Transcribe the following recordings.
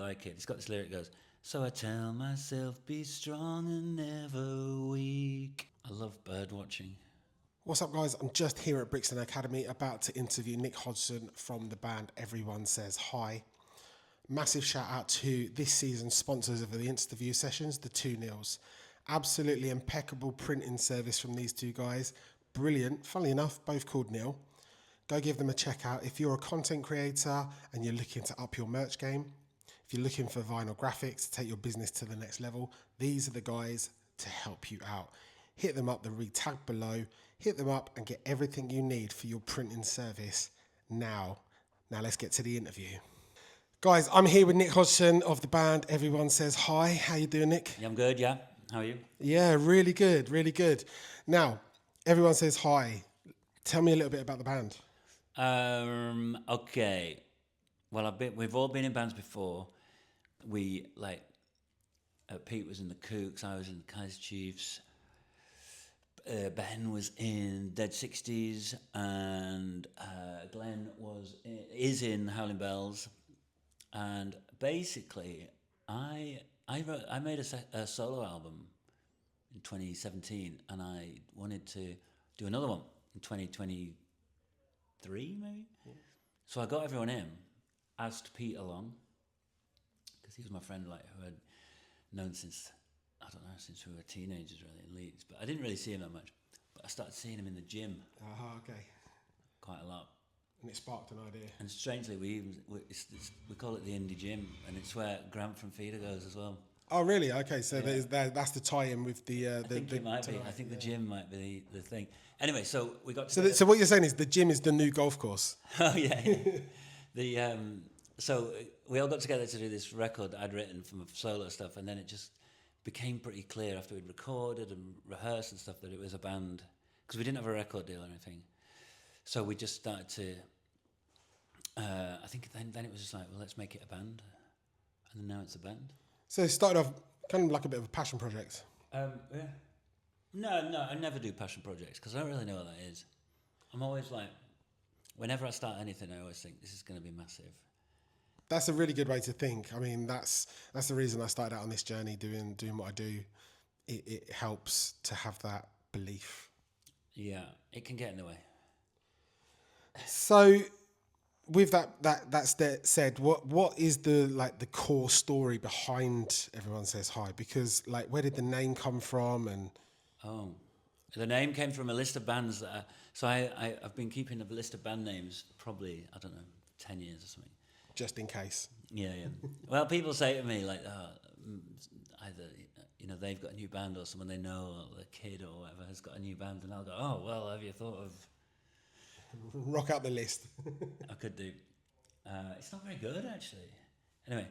like it. It's got this lyric that goes, so I tell myself, be strong and never weak. I love bird watching. What's up, guys? I'm just here at Brixton Academy about to interview Nick Hodgson from the band Everyone Says Hi. Massive shout out to this season's sponsors of the interview sessions, the 2 Nils. Absolutely impeccable printing service from these two guys. Brilliant. Funnily enough, both called Neil. Go give them a check out. If you're a content creator and you're looking to up your merch game, if you're looking for vinyl graphics to take your business to the next level, these are the guys to help you out. Hit them up, the tag below. Hit them up and get everything you need for your printing service now. Now let's get to the interview. Guys, I'm here with Nick Hodgson of the band Everyone Says Hi. How you doing, Nick? Yeah, I'm good, yeah. How are you? Yeah, really good, really good. Now, Everyone Says Hi. Tell me a little bit about the band. Okay. Well, we've all been in bands before. Pete was in the Kooks, I was in the Kaiser Chiefs. Ben was in Dead 60s, and Glenn is in Howling Bells. And basically, I made a solo album in 2017, and I wanted to do another one in 2023, maybe. Yeah. So I got everyone in, asked Pete along, because he was my friend, who I'd known since we were teenagers, really, in Leeds. But I didn't really see him that much. But I started seeing him in the gym. Okay. Quite a lot. And it sparked an idea. And strangely, we call it the Indie Gym, and it's where Grant from Feeder goes as well. Oh, really? Okay, so yeah. That's the tie-in with the... I think it might be. I think the gym might be the thing. Anyway, so we got... So what you're saying is the gym is the new golf course? Oh, yeah. So we all got together to do this record that I'd written from solo stuff, and then it just became pretty clear after we'd recorded and rehearsed and stuff that it was a band, because we didn't have a record deal or anything. So we just started to, I think then it was just like, well, let's make it a band. And now it's a band. So it started off kind of like a bit of a passion project. Yeah. No, I never do passion projects because I don't really know what that is. I'm always like, whenever I start anything, I always think this is going to be massive. That's a really good way to think. I mean, that's the reason I started out on this journey doing what I do. It helps to have that belief. Yeah, it can get in the way. So, with that said, what is the core story behind Everyone Says Hi? Because where did the name come from? And the name came from a list of bands that. I've been keeping a list of band names probably 10 years or something. Just in case. Yeah. Well, people say to me either they've got a new band or someone they know or the kid or whatever has got a new band, and I'll go, oh well, have you thought of? Rock out the list. I could do. It's not very good, actually. Anyway,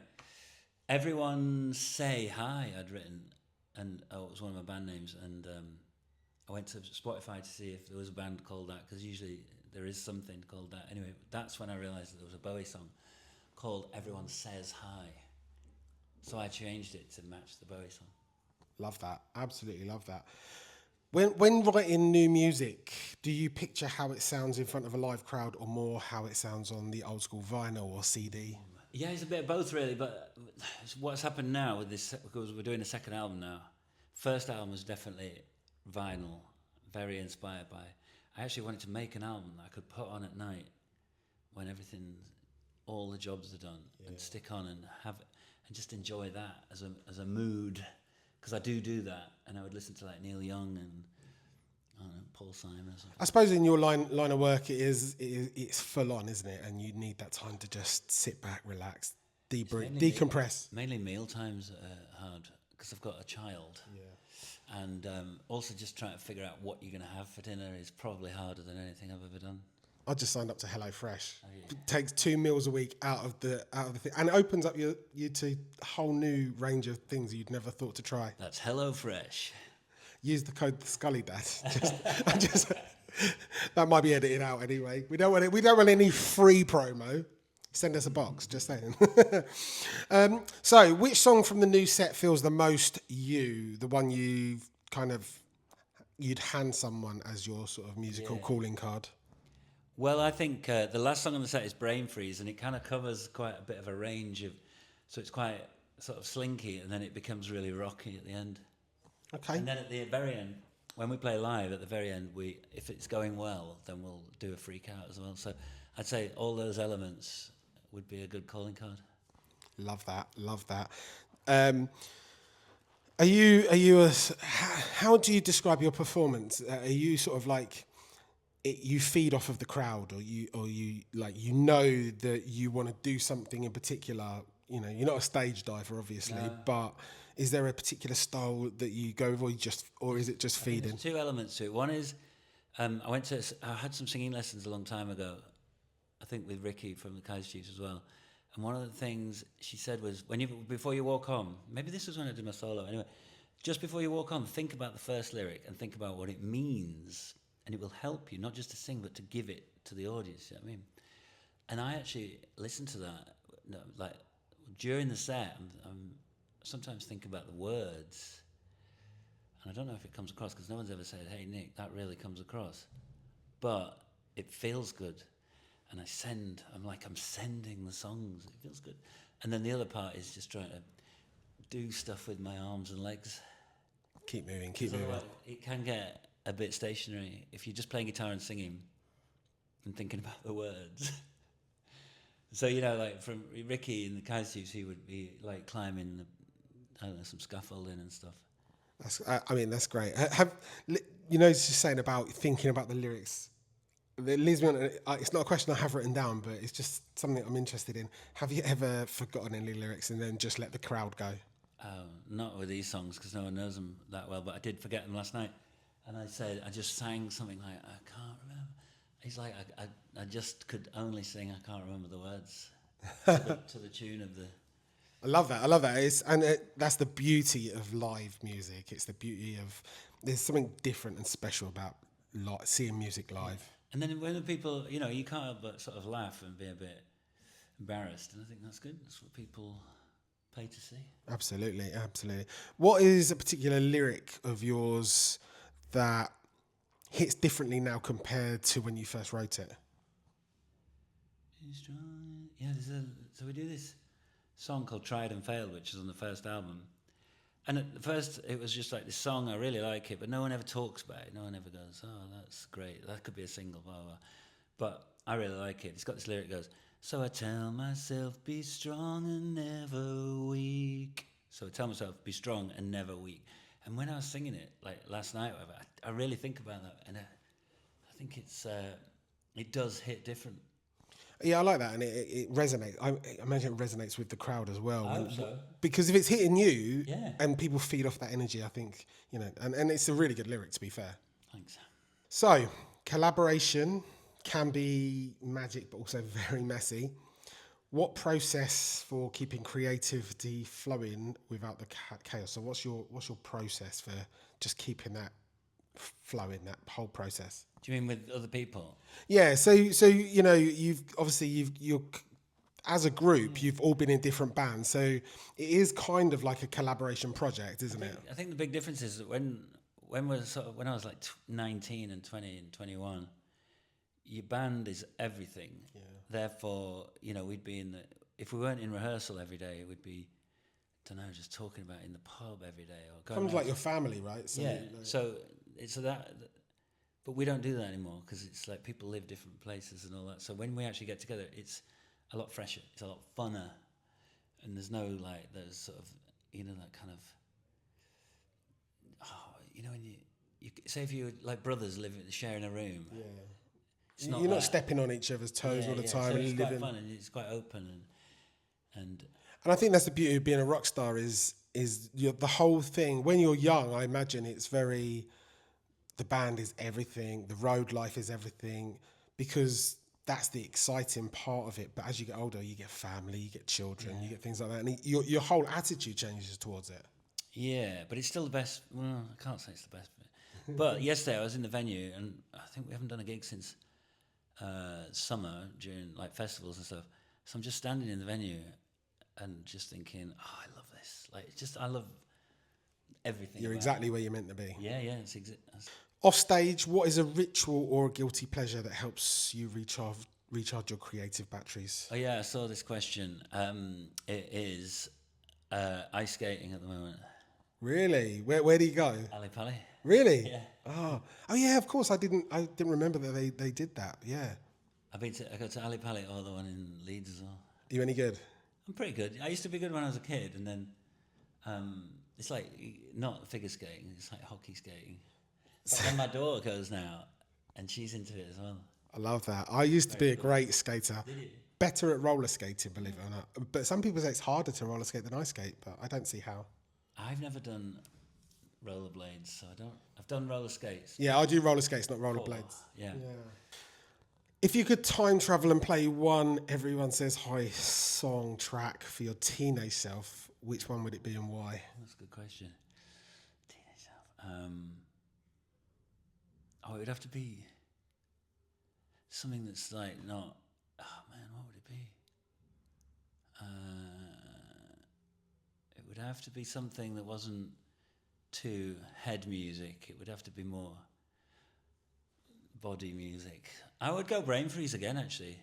Everyone Say Hi I'd written, and it was one of my band names, and I went to Spotify to see if there was a band called that, because usually there is something called that. Anyway, that's when I realised that there was a Bowie song called Everyone Says Hi. So I changed it to match the Bowie song. Love that. Absolutely love that. When writing new music, do you picture how it sounds in front of a live crowd or more how it sounds on the old school vinyl or CD? Yeah, it's a bit of both really, but what's happened now with this, because we're doing a second album now, first album was definitely vinyl, very inspired by, I actually wanted to make an album that I could put on at night when all the jobs are done, and stick on and have and just enjoy that as a mood. Because I do that, and I would listen to Neil Young and Paul Simon or something. I suppose in your line of work, it's full on, isn't it? And you need that time to just sit back, relax, decompress. Mainly meal times are hard because I've got a child. Yeah. And also just trying to figure out what you're going to have for dinner is probably harder than anything I've ever done. I just signed up to HelloFresh. Oh, yeah. It takes 2 meals a week out of the thing, and it opens up you to a whole new range of things you'd never thought to try. That's HelloFresh. Use the code Scully Dad. Just that might be edited out anyway. We don't want any free promo. Send us a box. Just saying. So, which song from the new set feels the most you? The one you'd hand someone as your sort of musical calling card. Well, I think the last song on the set is Brain Freeze, and it kind of covers quite a bit of a range of So it's quite sort of slinky, and then it becomes really rocky at the end. Okay. And then at the very end, when we play live, at the very end, if it's going well, then we'll do a freak out as well. So I'd say all those elements would be a good calling card. Love that. Love that. Are you how do you describe your performance? Are you sort of like you feed off of the crowd, or you like that you want to do something in particular? You know, you're not a stage diver, obviously, but is there a particular style that you go with, or is it just feeding? There's two elements to it. One is I had some singing lessons a long time ago, I think with Ricky from the Kaiser Chiefs as well. And one of the things she said was, before you walk on, maybe this was when I did my solo anyway, just before you walk on, think about the first lyric and think about what it means, and it will help you not just to sing but to give it to the audience. You know what I mean? And I actually listened to that like during the set. I'm sometimes think about the words, and I don't know if it comes across because no one's ever said, "Hey Nick, that really comes across," but it feels good. And I'm sending the songs. It feels good. And then the other part is just trying to do stuff with my arms and legs. Keep moving. It can get a bit stationary if you're just playing guitar and singing and thinking about the words. So, like from Ricky in the Kaiser Chiefs, he would be like climbing, some scaffolding and stuff. That's great. Just saying about thinking about the lyrics. It leads me on. It's not a question I have written down, but it's just something I'm interested in. Have you ever forgotten any lyrics and then just let the crowd go? Not with these songs because no one knows them that well, but I did forget them last night. And I just sang something like, I can't remember. He's like, I just could only sing, I can't remember the words to the tune of the... I love that. That's the beauty of live music. It's the beauty of... There's something different and special about seeing music live. And then when the people, you can't help but sort of laugh and be a bit embarrassed. And I think that's good. That's what people pay to see. Absolutely. What is a particular lyric of yours that hits differently now compared to when you first wrote it? Yeah, so we do this song called Tried and Failed, which is on the first album. And at first, it was just like this song, I really like it, but no one ever talks about it. No one ever goes, oh, that's great. That could be a single, blah, blah. But I really like it. It's got this lyric that goes, so I tell myself, be strong and never weak. So I tell myself, be strong and never weak. And when I was singing it, like last night, whatever, I really think about that. And I think it does hit different. Yeah, I like that, and it resonates. I imagine it resonates with the crowd as well. I hope so. Because if it's hitting you, yeah, and people feed off that energy, I think, and it's a really good lyric, to be fair. Thanks. So, collaboration can be magic, but also very messy. What process for keeping creativity flowing without the chaos? So, what's your process for just keeping that flowing, that whole process? Do you mean with other people? Yeah, so you're as a group, you've all been in different bands, so it is kind of like a collaboration project, isn't it? I think the big difference is that when I was like 19 and 20 and 21, your band is everything. Yeah. Therefore, we'd be if we weren't in rehearsal every day, it would be, just talking about it in the pub every day or going. Kind of like your family, right? So, yeah. So it's that. But we don't do that anymore because it's like people live different places and all that. So when we actually get together, it's a lot fresher. It's a lot funner, and there's no there's sort of that kind of when you say if you like brothers sharing a room. Yeah. You're not stepping on each other's toes all the time. So it's quite fun and it's quite open and I think that's the beauty of being a rock star is the whole thing. When you're young, I imagine it's very. The band is everything. The road life is everything, because that's the exciting part of it. But as you get older, you get family, you get children, you get things like that, and your whole attitude changes towards it. Yeah, but it's still the best. Well, I can't say it's the best. But yesterday I was in the venue, and I think we haven't done a gig since summer during festivals and stuff. So I'm just standing in the venue and just thinking, oh, I love this. I love everything. You're exactly where you're meant to be. Yeah. Off stage, what is a ritual or a guilty pleasure that helps you recharge recharge your creative batteries? Oh yeah, I saw this question. It is ice skating at the moment. Really? Where do you go? Ali Pali. Really? Yeah. Oh yeah, of course. I didn't remember that they did that. Yeah. I got to Ali Pali, or the one in Leeds as well. You any good? I'm pretty good. I used to be good when I was a kid, and then it's like not figure skating. It's like hockey skating. But then my daughter goes now, and she's into it as well. I love that. I used to be a great skater. Did you? Better at roller skating, believe it or not. But some people say it's harder to roller skate than ice skate, but I don't see how. I've never done rollerblades, so I don't. I've done roller skates. Yeah, I do roller skates, not rollerblades. Yeah. If you could time travel and play one Everyone Says Hi song track for your teenage self, which one would it be and why? That's a good question. Teenage self. It would have to be something that's like not. Oh man, what would it be? It would have to be something that wasn't too head music. It would have to be more body music. I would go Brain Freeze again, actually,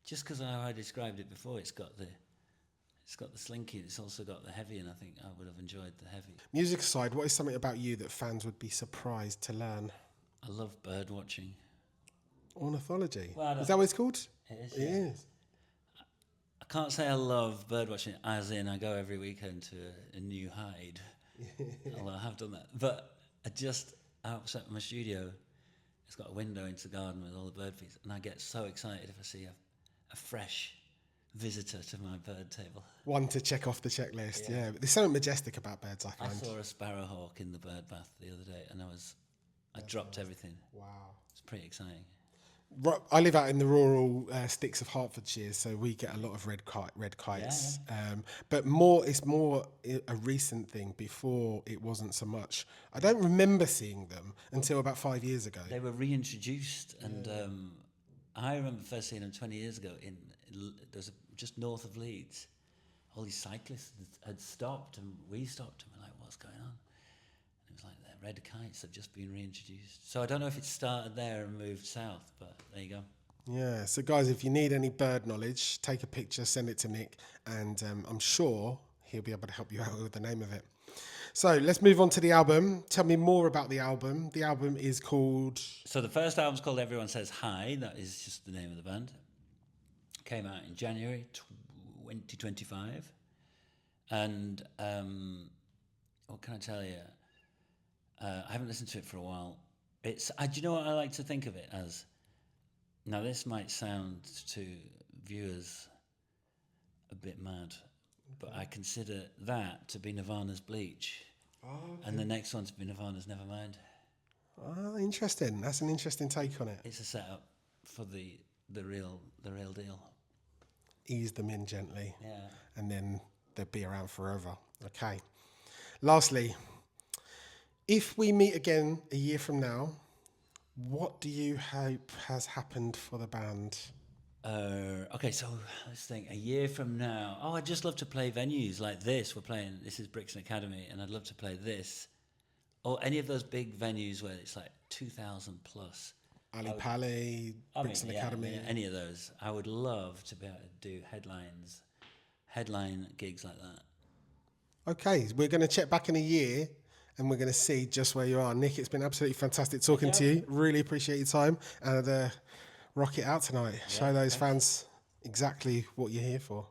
just because how I described it before. It's got the slinky. It's also got the heavy, and I think I would have enjoyed the heavy. Music aside, what is something about you that fans would be surprised to learn? I love bird watching. Ornithology. Well, is that what it's called? It is. It is. I can't say I love bird watching, as in I go every weekend to a new hide. Although I have done that, but I just outside my studio. It's got a window into the garden with all the bird feeds, and I get so excited if I see a fresh visitor to my bird table. One to check off the checklist, yeah. But there's something majestic about birds, I find. I saw a sparrowhawk in the bird bath the other day, and I dropped everything. Wow. It's pretty exciting. I live out in the rural sticks of Hertfordshire, so we get a lot of red kites. Yeah. But it's more a recent thing. Before it wasn't so much. I don't remember seeing them until about 5 years ago. They were reintroduced, and I remember first seeing them 20 years ago. Just north of Leeds. All these cyclists had stopped, and we stopped, and we're like, "What's going on?" It was like the red kites have just been reintroduced. So I don't know if it started there and moved south, but there you go. Yeah, so guys, if you need any bird knowledge, take a picture, send it to Nick, and I'm sure he'll be able to help you out with the name of it. So let's move on to the album. Tell me more about the album. The album is called... So the first album's called Everyone Says Hi. That is just the name of the band. Came out in January 2025. And what can I tell you? I haven't listened to it for a while. Do you know what I like to think of it as? Now, this might sound to viewers a bit mad, but I consider that to be Nirvana's Bleach, and the next one to be Nirvana's Nevermind. Oh, interesting. That's an interesting take on it. It's a setup for the real deal. Ease them in gently, Yeah. and then they'll be around forever. Okay. Lastly, if we meet again a year from now, what do you hope has happened for the band? Okay, so let's think. A year from now, I'd just love to play venues like this. This is Brixton Academy, and I'd love to play this, or any of those big venues where it's like 2,000 plus. Ali Pali, Brixton Academy. Yeah, any of those. I would love to be able to do headline gigs like that. Okay, we're going to check back in a year and we're going to see just where you are. Nick, it's been absolutely fantastic talking to you. Really appreciate your time, and rock it out tonight. Show those fans exactly what you're here for.